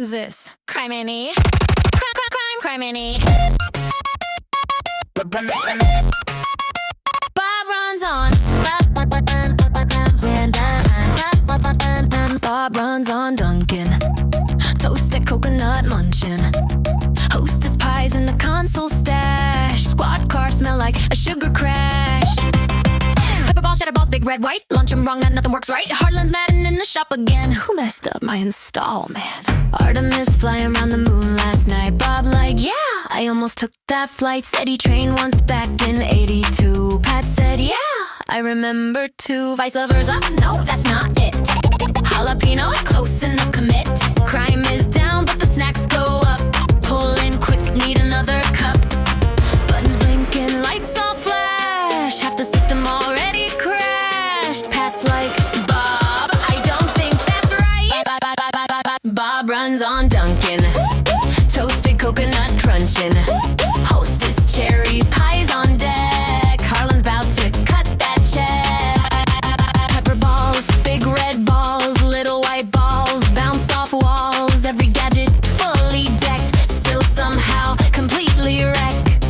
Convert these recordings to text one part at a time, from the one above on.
This criminy, criminy. Bob runs on. Bob runs on Dunkin. Toasted coconut munchin'. Hostess pies in the console stash. Squad car smell like a sugar crash. Pepperballs, shadow balls, big red, white. Lunchroom wrong, nothing works right. Harlan's mad and in the shop again. Who messed up my install, man? Artemis flying around the moon last night. Bob like, yeah, I almost took that flight. Said he trained once back in 82. Pat said, yeah, I remember too. Vice versa, no, that's not it. Jalapeno is close enough, commit. Crime is down, but the snacks go up. Pull in quick, need another cup. Buttons blinking, lights all flash. Half the system already crashed. Pat's like, Bob, I don't think that's right. Bob runs on Dunkin. Toasted coconut crunching. Hostess cherry pies on deck. Harlan's about to cut that check. Pepperballs, big red balls, little white balls bounce off walls. Every gadget fully decked, still somehow completely wrecked.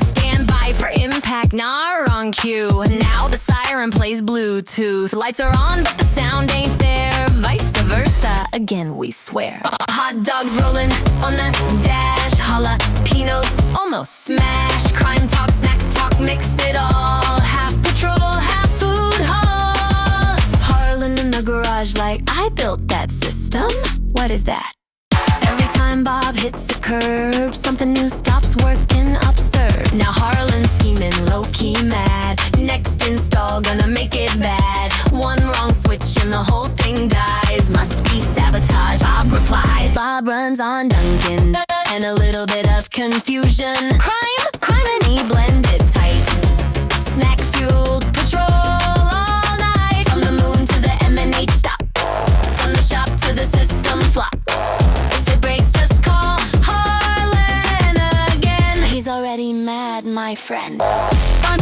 Stand by for impact, nah, wrong cue. Now the siren plays Bluetooth. Lights are on, but the sound ain't there. Vice versa, again we swear. Hot dogs rolling on the dash. Jalapenos almost smash. Crime talk, snack talk, mix it all. Half patrol, half food hall. Harlan in the garage like, I built that system. What is that? Every time Bob hits a curb, something new stops working absurd. Now Harlan's scheming, low-key mad. Next install, gonna make it bad. One wrong switch and the whole thing dies. Must be sabotage, Bob replies. Bob runs on Dunkin', and a little bit of confusion. Crime and he blended tight. Snack-fueled patrol all night. From the moon to the M&H stop. From the shop to the system flop. If it breaks, just call Harlan again. He's already mad, my friend. I'm